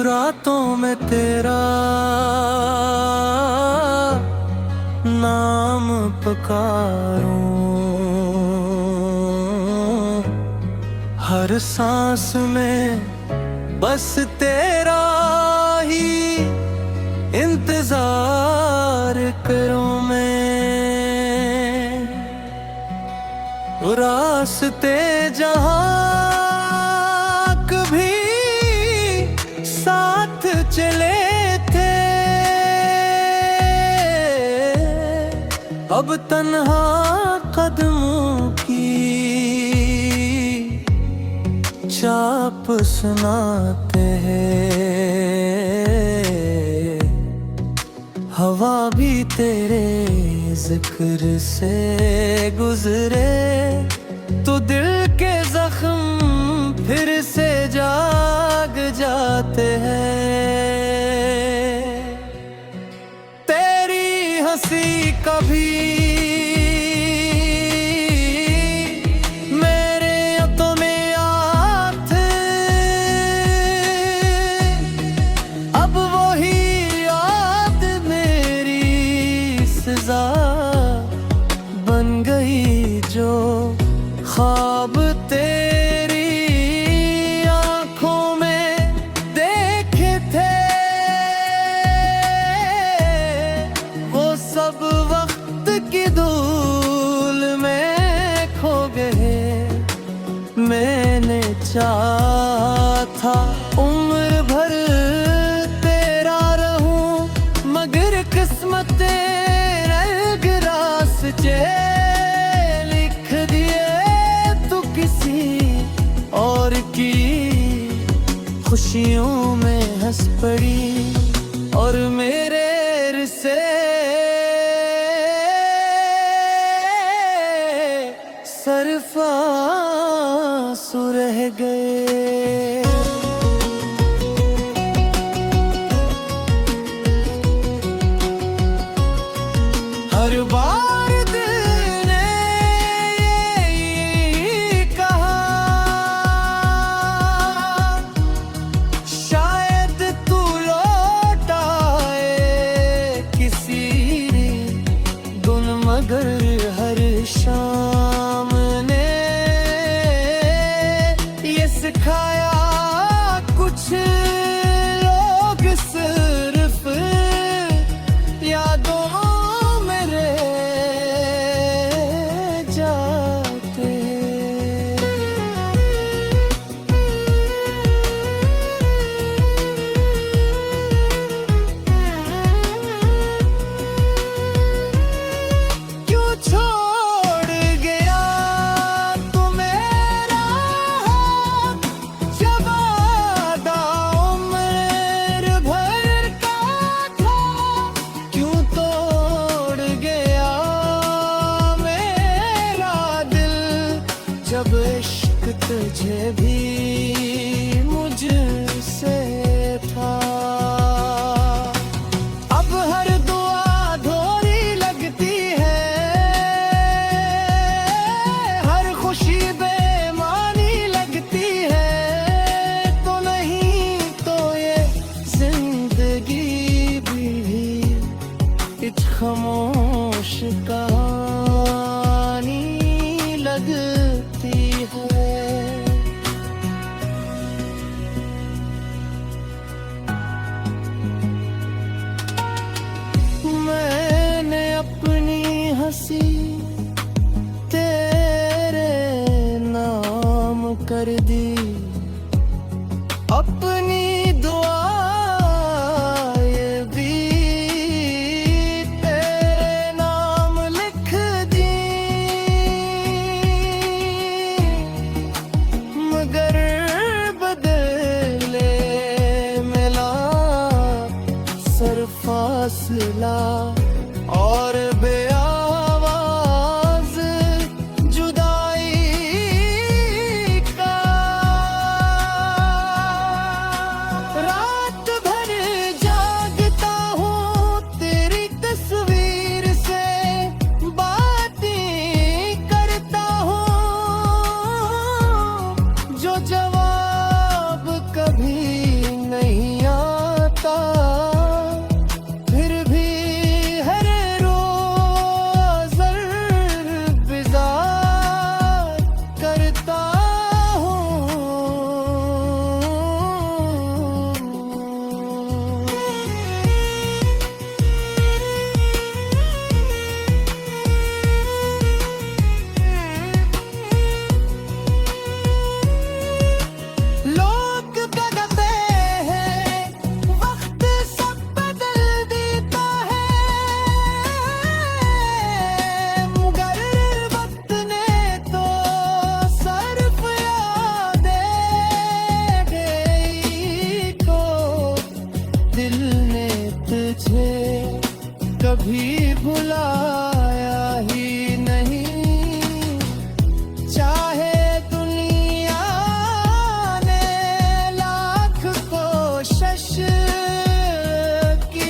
रातों में तेरा नाम पुकारूं, हर सांस में बस तेरा ही इंतजार करूं मैं। रास्ते जहां कभी साथ चले थे, अब तन्हा कदमों की चाप सुनाते हैं। हवा भी तेरे जिक्र से गुजरे तो दिल के जख्म फिर से जाग जाते हैं। तेरी हंसी कभी मेरे आंखों में आते, अब वही याद मेरी सजा बन गई जो ख्वाब तेरी आंखों में देखे थे। वो सब वक्त की धूल में खो गए। मैंने चाहा था उम्र भर तेरा रहूं, मगर किस्मत रंग रास्ते और की खुशियों में हंस पड़ी और मेरे रिश्ते सरफासु रह गए। हर बार मगर हर शाम ने ये सिखाया कुछ लोग सिर्फ यादों में रह जाते। छोड़ गया तू मेरा जब वादा उम्र भर का था, क्यों तोड़ गया मेरा दिल जब इश्क तुझे भी मुझसे था। अब हर दुआ अधूरी लगती है, बेमानी लगती है, तो नहीं तो ये जिंदगी भी एक खामोश कहानी लगती है। मैंने अपनी हंसी कर दी, अपनी दुआएं भी तेरे नाम लिख दी, मगर बदले मिला सरफासला और बेआवाज जुदाई का। रात भर जागता हूँ तेरी तस्वीर से बातें करता हूँ, कभी भुलाया ही नहीं, चाहे दुनिया ने लाख कोशिश की।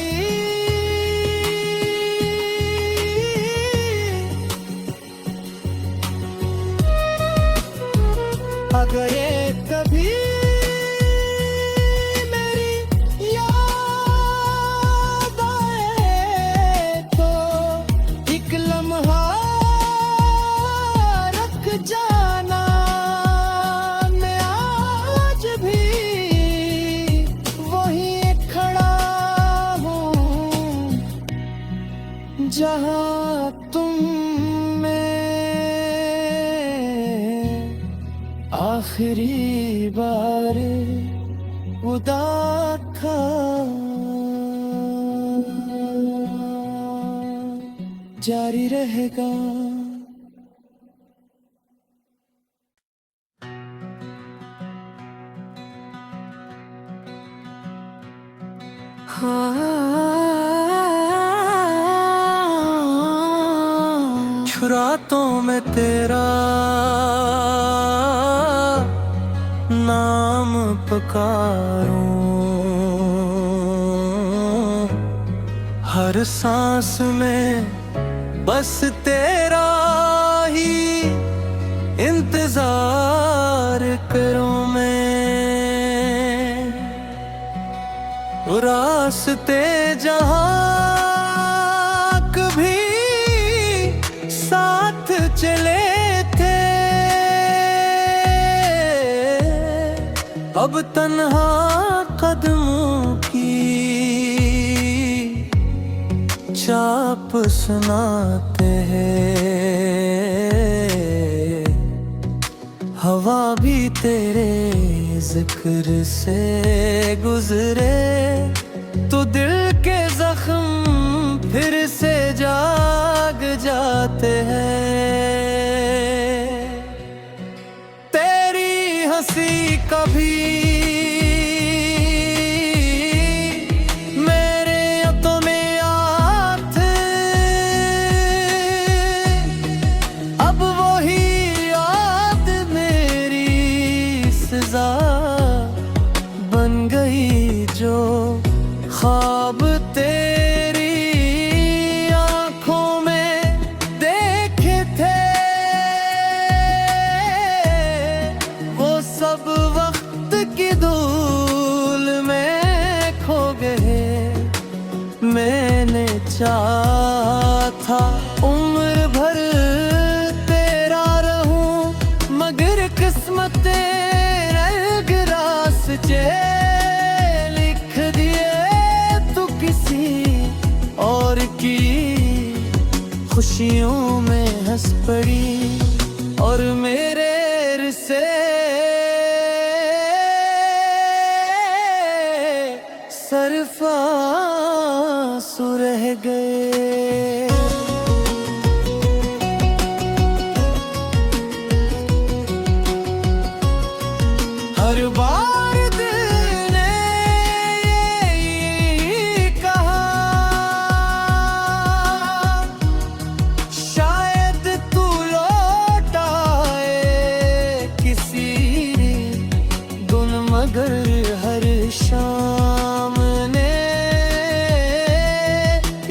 अगर ये कभी जाना, मैं आज भी वहीं खड़ा हूँ जहाँ तुम में आखिरी बार उदास था। जारी रहेगा। रातों में तेरा नाम पुकारूं, हर सांस में बस तेरा ही इंतजार करूं मैं। रास्ते जहां कभी साथ चले थे, अब तन्हा कदमों की चाप सुनाते हैं। हवा भी तेरे जिक्र से गुजरे तो दिल के जख्म फिर से जाग जाते हैं। तेरी हंसी कभी मेरे आंखों में आथ, अब वही याद मेरी सजा बन गई। जो ख्वाब तेरी आंखों में देखे थे, वो सब वक्त की धूल में खो गए। मैंने चाहा था उम्र भर तेरा रहूं, मगर किस्मत रंग रास्ते लिख दिए तू किसी और की। खुशियों में हंस पड़ी और मेरे से सरफासु रह गए। हर बार दिल ने ये कहा, शायद तू लौट आए किसी गुन, मगर हर शाम ने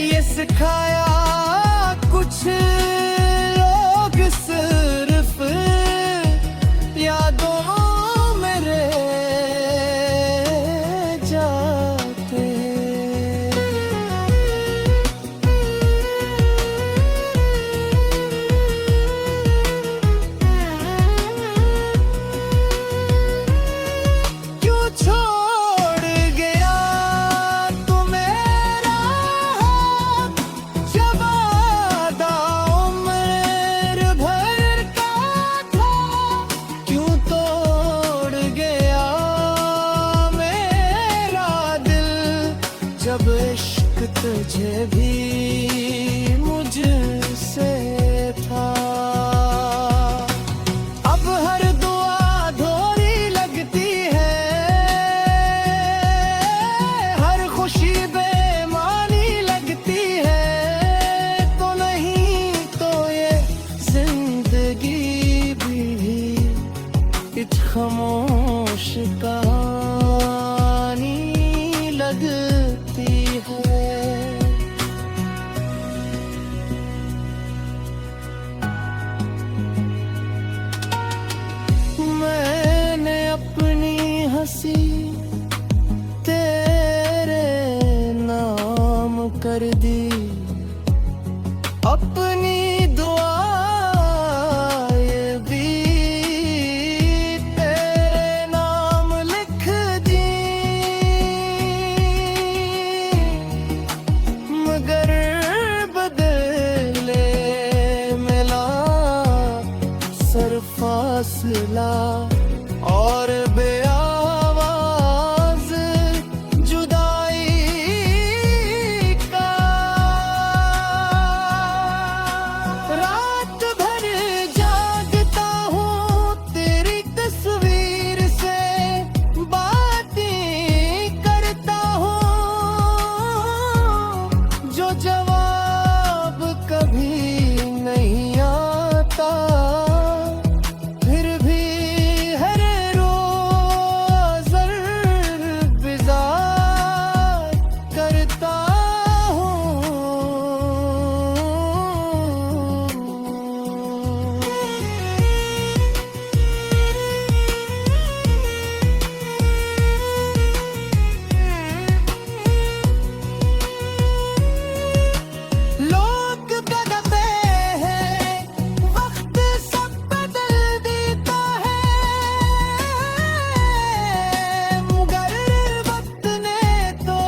ये सिखाया कुछ लोग सिर्फ यादों में रह जाते। क्यों छोड़ गया तू मेरा हाथ, जब वादा उम्र भर का था। क्यों तोड़ गया मेरा दिल, जब इश्क तुझे भी मुझसे था। अब हर दुआ अधूरी लगती है, हर खुशी बेमानी लगती है। सी तेरे नाम कर दी, अपनी दुआ ये भी तेरे नाम लिख दी। मगर बदले मिला सरफासला और बेआवाज जुदाई का। रात भर जागता हूँ तेरी तस्वीर से, बातें करता हूँ जो जवाब कभी नहीं आता। फिर भी हर रोज इंतजार करता हूँ। लोग बदलते हैं, वक्त सब बदल देता है, मगर वक्त ने तो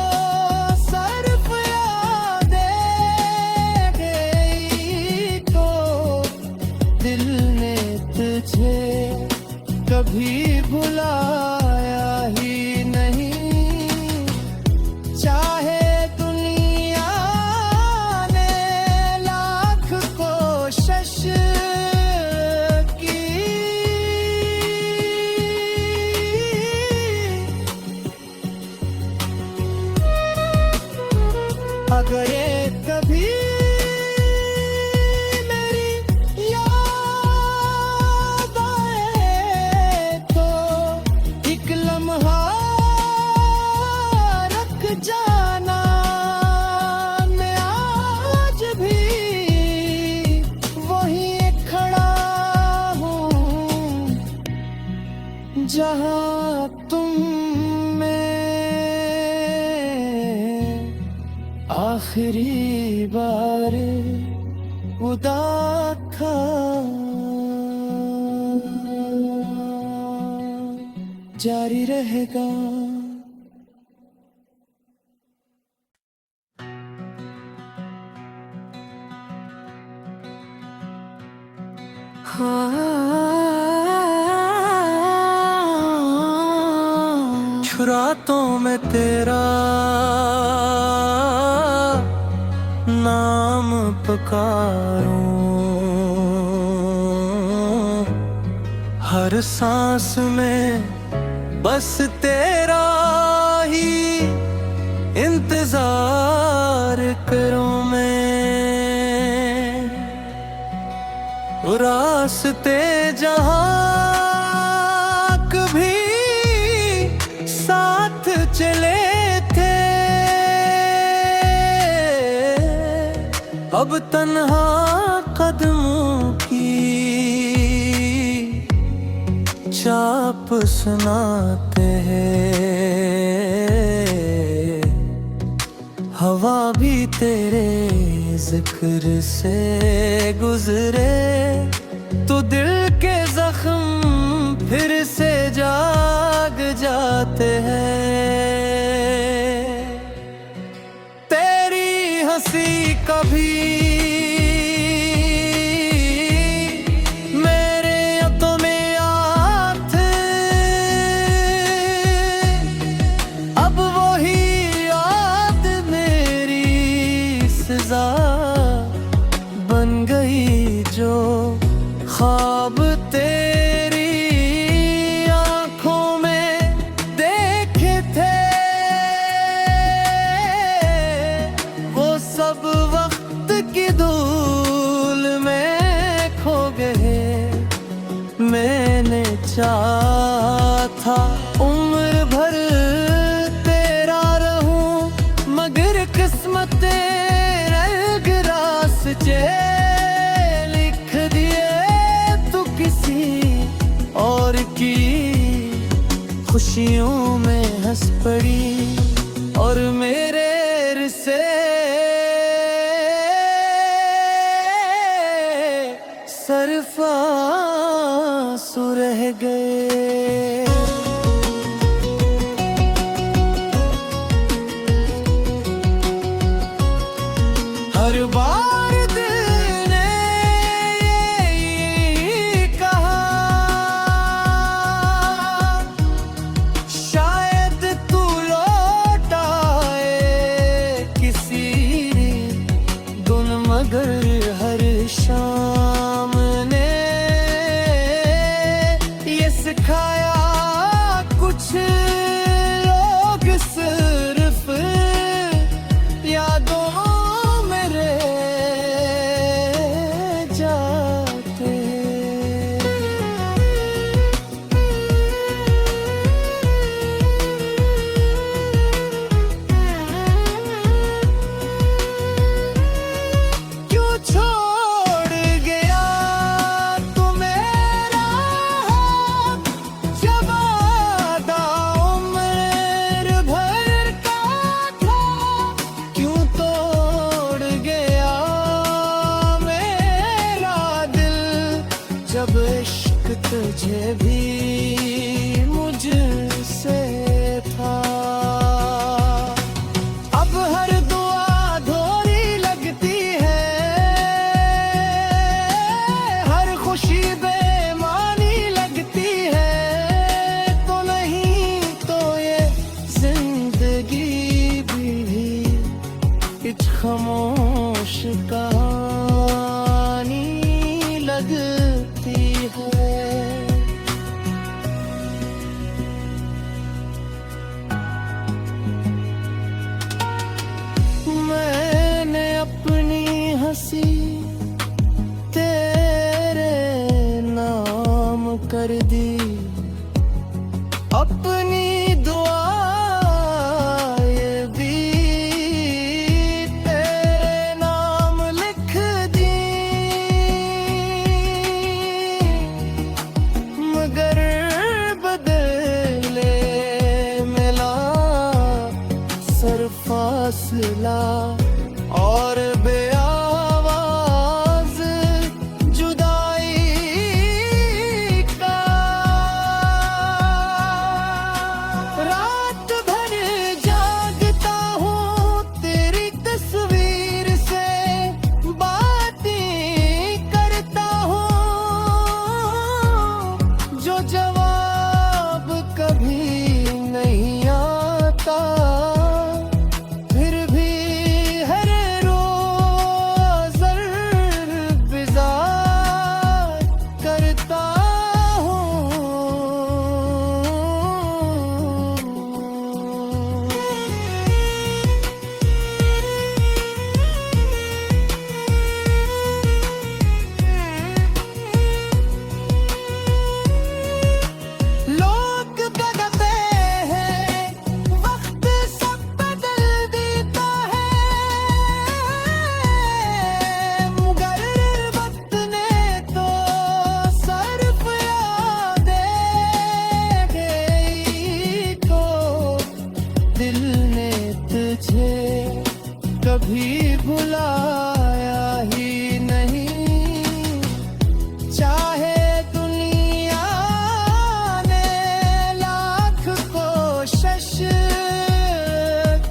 सिर्फ यादें गई। तो दिल ने तुझे कभी भुलाया ही नहीं, चाहे दुनिया ने लाख कोशिश की। अगर ये कभी मेरी याद आए तो एक लम्हा रख जाना। मैं आज भी वही खड़ा हूँ जहाँ तुम में आखिरी बार उदा था। जारी रहेगा। रातों में तेरा नाम पुकारूं, हर सांस में बस तेरा ही इंतजार करूं मैं। रास्ते जहां कभी साथ चले थे, अब तन्हा कदमों की चाप सुनाते हैं। हवा भी तेरे जिक्र से गुजरे तो दिल के जख्म फिर से जाग जाते हैं। तेरी हंसी कभी मेरे आंखों में याद थे, अब वही याद मेरी सजा बन गई। जो ख्वाब तेरी आंखों में देखे थे, वो सब वक्त की धूल में खो गए। मैंने चाहा था उम्र भर तेरा रहूं, मगर किस्मत रंग रास्ते लिख दिए। तू किसी और की खुश खुशियों में हंस पड़ी और मेरे रिश्ते सरफासु रह गए। हर बार दिल ने यही कहा, शायद तू लौट आए किसी दिन, मगर हर शाम ने ये सिखाया कुछ लोग सिर्फ यादों में रह जाते। क्यों छोड़ गया तू मेरा हाथ, जब वादा उम्र भर का था। क्यों तोड़ गया मेरा दिल, जब इश्क तुझे भी मुझसे था। अब हर दुआ अधूरी लगती है, हर खुशी बेमानी लगती है। तो नहीं तो ये जिंदगी भी कुछ खामोश कहानी लगती है। मैंने अपनी हंसी तेरे नाम कर दी, अपनी दुआएं भी तेरे नाम लिख दी। मगर बदले मिला सरफासला और बेआवाज जुदाई का। रात भर जागता हूँ तेरी तस्वीर से, बातें करता हूँ जो जवाब कभी नहीं आता। फिर भी हर रोज इंतजार करता लोग कहते हैं वक्त सब बदल देता है, मगर वक्त ने तो सिर्फ यादें गई को। दिल ने तुझे कभी भुलाया ही नहीं, चाहे दुनिया ने लाख कोशिश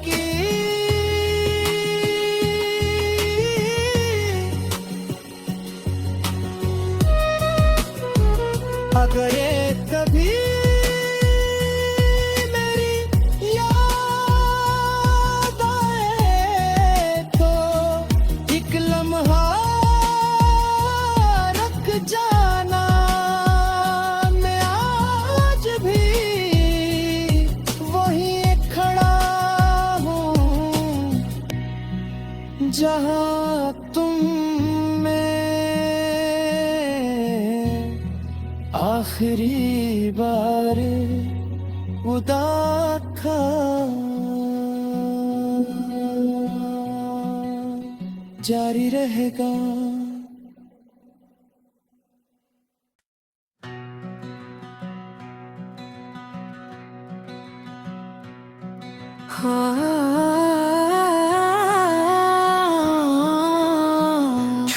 की। अगर ये कभी मेरी याद आए तो एक लम्हा रख जाना। मैं आज भी वहीं खड़ा हूँ जहाँ तुम में आखिरी बार उदास था। जारी रहेगा।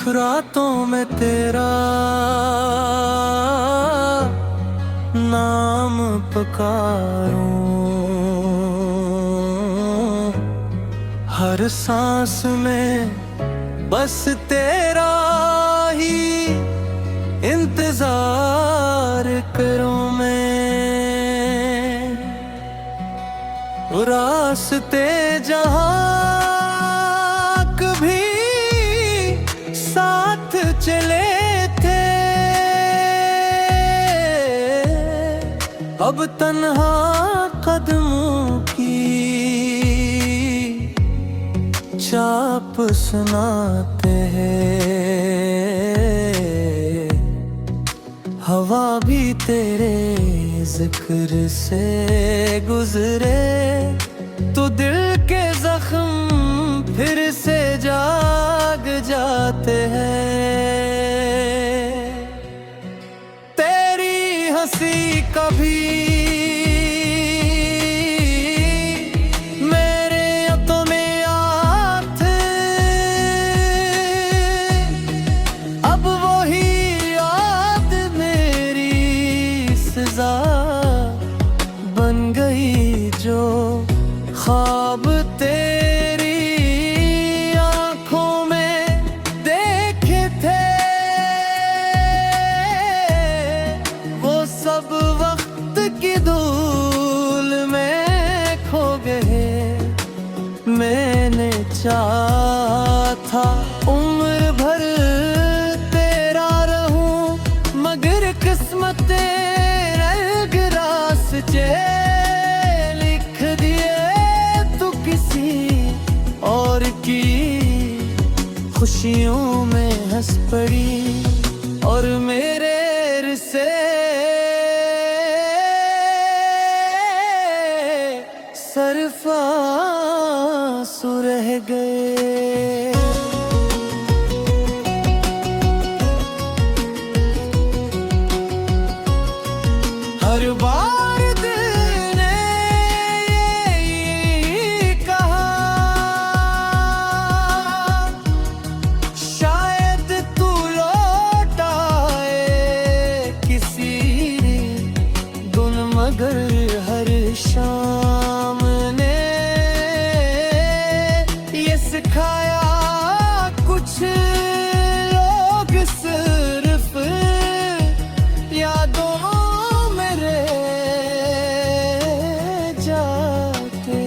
रातों में तेरा नाम पुकारूं, हर सांस में बस तेरा ही इंतजार करूं मैं। रास्ते जहां कभी साथ चले थे, अब तन्हा कदमों की चाप सुनाते हैं। हवा भी तेरे जिक्र से गुजरे तो दिल के जख्म फिर से जाग जाते हैं। तेरी हंसी कभी मेरे आंखों में आते, अब वही याद मेरी सजा बन गई। जो ख्वाब तेरी आंखों में देखे थे, वो सब वक्त की धूल में खो गए। मैंने चाहा था उम्र भर तेरा रहूं, मगर किस्मत रंग रास्ते लिख दिए तू किसी और की। खुशियों में हंस पड़ी और मेरे से सरफा आंसू रह गए। हर बार दिल ने ये कहा, शायद तू लौट आए किसी दिन, मगर हर शाम ने ये सिखाया कुछ लोग सिर्फ यादों में रह जाते।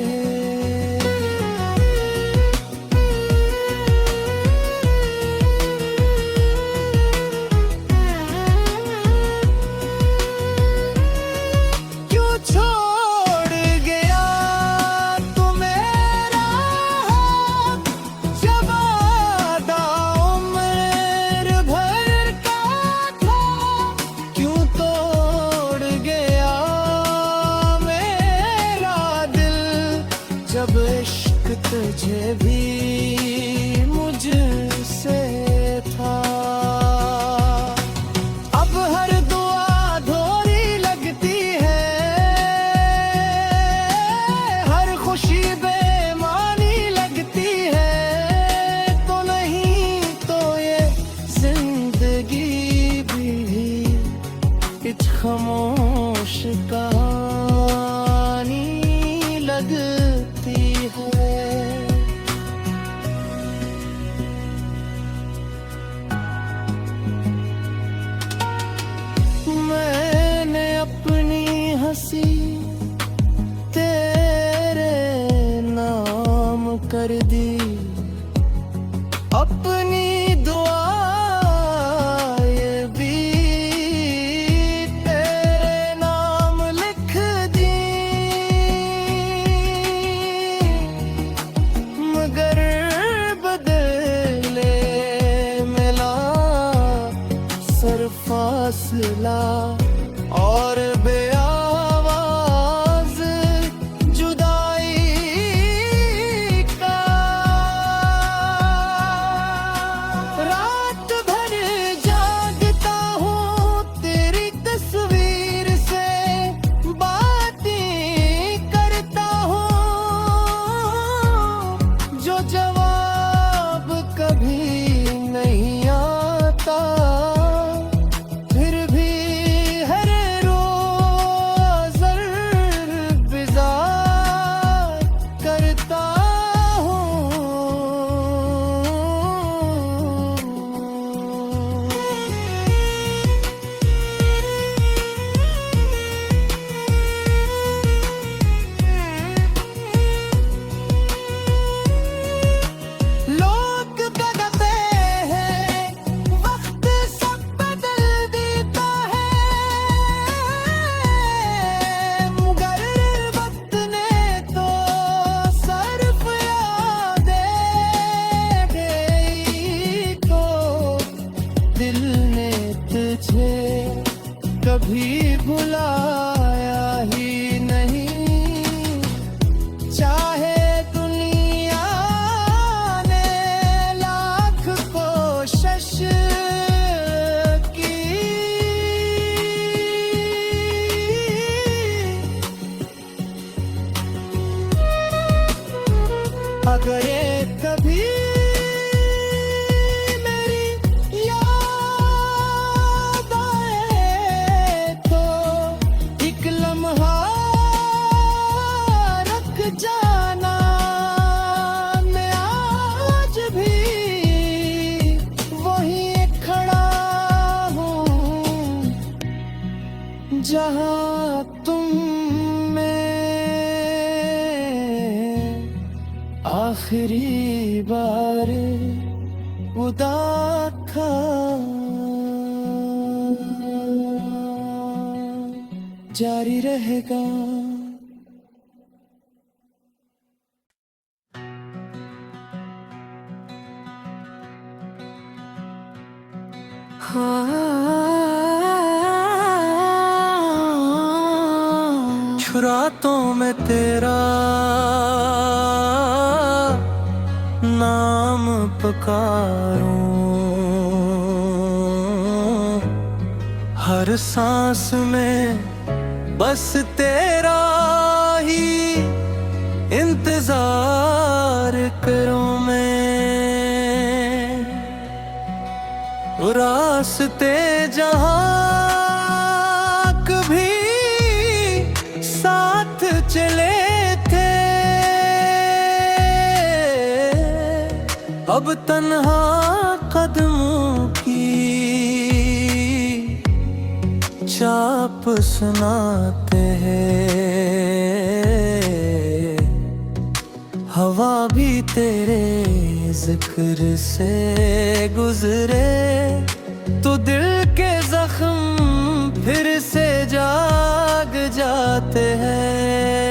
क्यों छोड़ गया तू मेरा हाथ, जब वादा उम्र भर का था। क्यों तोड़ गया मेरा दिल, जब इश्क तुझे भी मुझसे था। अब हर दुआ अधूरी लगती है, हर खुशी बेमानी लगती है। तो नहीं तो ये जिंदगी भी एक खामोश कहानी लगती है। मैंने अपनी हंसी तेरे नाम कर दी, अपनी दुआ ये भी तेरे नाम लिख दी। मगर बदले मिला सरफासला और बेआवाज जुदाई का। रात भर जागता हूँ तेरी तस्वीर से, बातें करता हूँ जो जवाब कभी नहीं आखिरी बार खुदा था, जारी रहेगा। रातों में तेरा नाम पुकारूं, हर सांस में बस तेरा ही इंतजार करूं मैं। रास्ते जहां कभी साथ चले थे, अब तन्हा कदमों की चाप सुनाते हैं। हवा भी तेरे जिक्र से गुजरे तो दिल के जख्म फिर से जाग जाते हैं।